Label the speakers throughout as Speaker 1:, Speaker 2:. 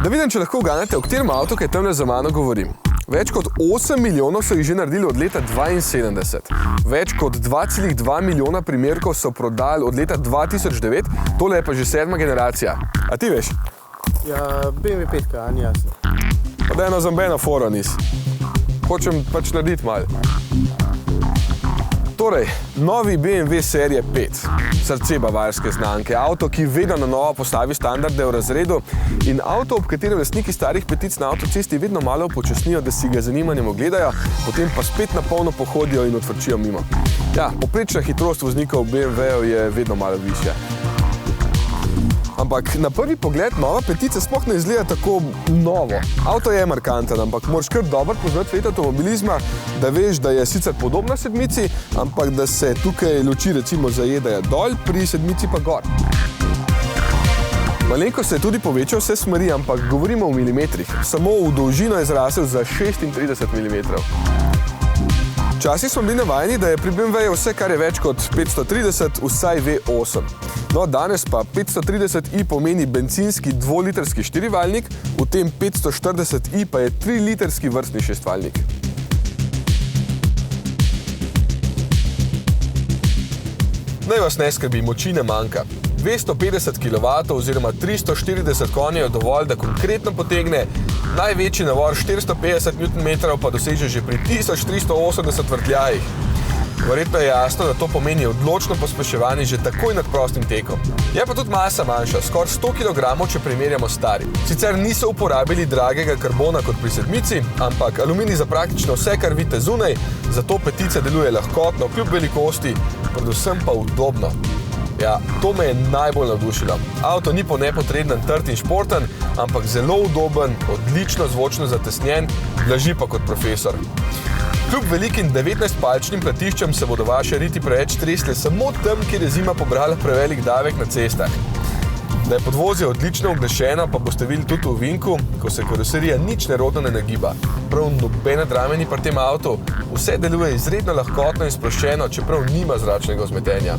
Speaker 1: Da vidim, če lahko uganete, o katerem avtu, kaj tamle za mano govorim. Več kot 8 milijonov so jih že naredili od leta 72. Več kot 2,2 milijona primerkov so prodali od leta 2009, tole je pa že 7. generacija. A ti veš?
Speaker 2: Ja, BMW 5, ni jasno.
Speaker 1: Pa da eno zambena fora nis. Hočem pač narediti malo. Torej, novi BMW serije 5, srce bavarske znamke, avto, ki vedno na novo postavi standarde v razredu in avto, ob katerem lastniki starih petic na avtocesti vedno malo upočasnijo, da si ga zanimanjem ogledajo, potem pa spet na polno pohodijo in odfrčijo mimo. Ja, povprečna hitrost voznikov BMW-jev je vedno malo višja. Ampak na prvi pogled nova petica sploh ne izgleda tako novo. Avto je markanten, ampak moraš kar dobro poznati svet avtomobilizma, da veš, da je sicer podobna sedmici, ampak da se tukaj luči recimo zajedajo dol, pri sedmici pa gor. Malenko se je tudi povečal vse smeri, ampak govorimo v milimetrih. Samo v dolžino je zrasel za 36 milimetrov. Včasih smo bili navajeni, da je pri BMW-ju vse, kar je več kot 530, vsaj V8. No, danes pa 530i pomeni bencinski 2-litrski 4-valjnik, v tem 540i pa je 3-litrski vrstni 6-valjnik. Naj vas ne skrbi, moči ne manjka. 250 kW oziroma 340 konjev je dovolj, da konkretno potegne, največji navor 450 Nm pa doseže že pri 1380 vrtljajih. Verjetno je jasno, da to pomeni odločno pospeševanje že takoj nad prostim tekom. Je pa tudi masa manjša, skoraj 100 kg, če primerjamo stari. Sicer niso uporabili dragega karbona kot pri sedmici, ampak aluminij za praktično vse, kar vidite zunaj, zato petica deluje lahkotno, kljub velikosti, predvsem pa udobno. Ja, to me je najbolj navdušilo. Avto ni po nepotrebnem trd in športen, ampak zelo udoben, odlično zvočno zatesnjen, blaži pa kot profesor. Kljub velikim 19-palčnim platiščem se bodo vaše riti preveč tresle samo tam, kjer je zima pobrala prevelik davek na cestah. Da je podvozje odlično uglešeno, pa boste videli tudi v vinku, ko se karoserija nič nerodno ne nagiba. Prav nobene drame ni pri tem avtu, vse deluje izredno lahkotno in sproščeno, čeprav nima zračnega vzmetenja.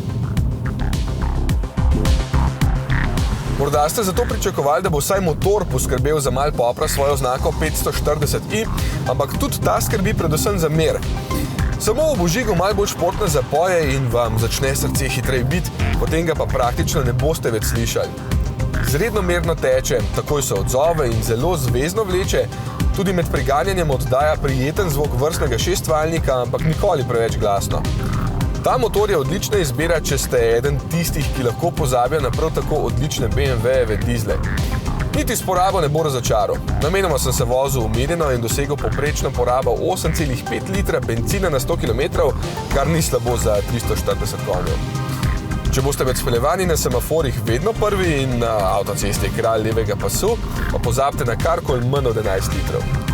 Speaker 1: Morda ste zato pričakovali, da bo vsaj motor poskrbel za malo popra svojo oznako 540i, ampak tudi ta skrbi predvsem za mer. Samo ob vžigu malo bolj športno zapoje in vam začne srce hitreje biti, potem ga pa praktično ne boste več slišali. Izredno merno teče, takoj se odzove in zelo zvezno vleče, tudi med priganjanjem oddaja prijeten zvok vrstnega 6-valjnika, ampak nikoli preveč glasno. Ta motor je odlična izbira, če ste eden tistih, ki lahko pozabijo na prav tako odlične BMW-jeve dizle. Niti s porabo ne bo razočaral. Namenoma sem se vozil umirjeno in dosegel povprečno porabo 8,5 litra bencina na 100 km, kar ni slabo za 340 konjev. Če boste med speljevanji na semaforih vedno prvi in na avtocesti kralj levega pasu, pa pozabite na karkoli manj od 11 litrov.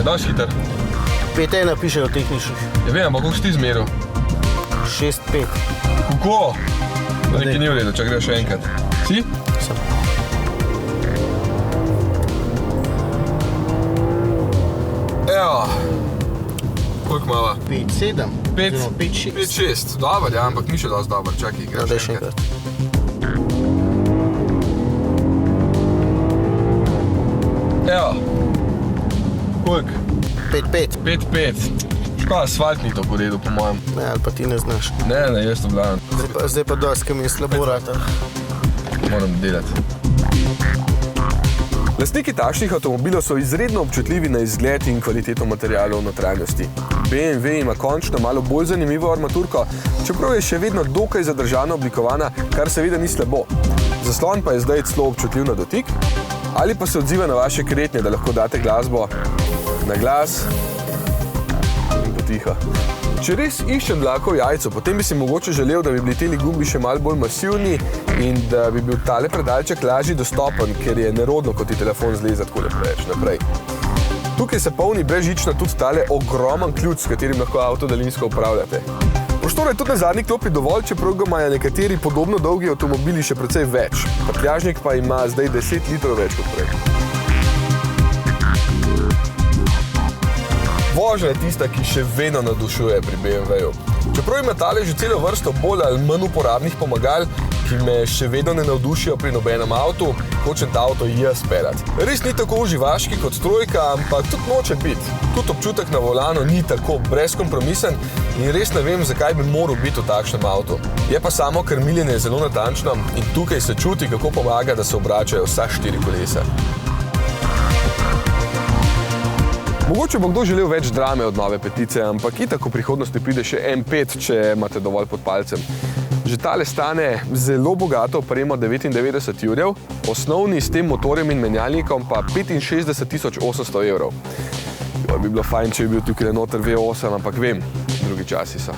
Speaker 1: Daš hiter?
Speaker 2: 5.1 pišejo tehničnih.
Speaker 1: Ja vem, ampak koliko si ti zmeril?
Speaker 2: 6.5.
Speaker 1: Kako? To nekaj ni v redu, če greš še enkrat. Si?
Speaker 2: Sem.
Speaker 1: Evo. Koliko mala?
Speaker 2: 5.7.
Speaker 1: 5.6. 5.6. Dobar, ja, ampak ni še dosti dobar. Čakaj, greš še enkrat. Evo. Koliko?
Speaker 2: 5.5.
Speaker 1: 5.5. Škoda, asfalt ni to po redu, po mojem.
Speaker 2: Ne, ali pa ti ne znaš.
Speaker 1: Ne, jaz to vladam.
Speaker 2: Zdaj pa dosti, ki mi je slabo rata.
Speaker 1: Moram delati. Lastniki takšnih avtomobilov so izredno občutljivi na izgled in kvaliteto materialov v notranjosti. BMW ima končno malo bolj zanimivo armaturko, čeprav je še vedno dokaj zadržano oblikovana, kar seveda ni slabo. Zaslon pa je zdaj celo občutljiv na dotik, ali pa se odziva na vaše kretnje, da lahko date glasbo na glas in potiho. Če res iščem dlako v jajcu, potem bi si mogoče želel, da bi bili teli gumbi še malo bolj masivni in da bi bil tale predalček lažji dostopen, ker je nerodno, kot ti telefon zleza takole preveč naprej. Tukaj se polni brezžično tudi tale ogromen ključ, s katerim lahko avto daljinsko upravljate. Prostora je tudi na zadnji klopi dovolj, čeprav ga imajo nekateri podobno dolgi avtomobili še precej več. Prtljažnik pa ima zdaj 10 litrov več kot prej. Vožnja je tista, ki še vedno navdušuje pri BMW-ju. Čeprav ima tale že celo vrsto bolj ali manj uporabnih pomagal, ki me še vedno ne navdušijo pri nobenem avtu, hočem ta avto jaz peljati. Res ni tako uživaški kot trojka, ampak tudi noče biti. Tudi občutek na volanu ni tako brezkompromisen in res ne vem, zakaj bi moral biti v takšnem avtu. Je pa samo krmiljenje zelo natančno in tukaj se čuti, kako pomaga, da se obračajo vsa 4 kolesa. Mogoče bo kdo želel več drame od nove petice, ampak itak v prihodnosti pride še M5, če imate dovolj pod palcem. Že tale stane zelo bogato opremo 99 jurjev, osnovni s tem motorjem in menjalnikom pa 65.800 evrov. Bi bilo fajn, če bi bil tukaj noter V8, ampak vem, drugi časi so.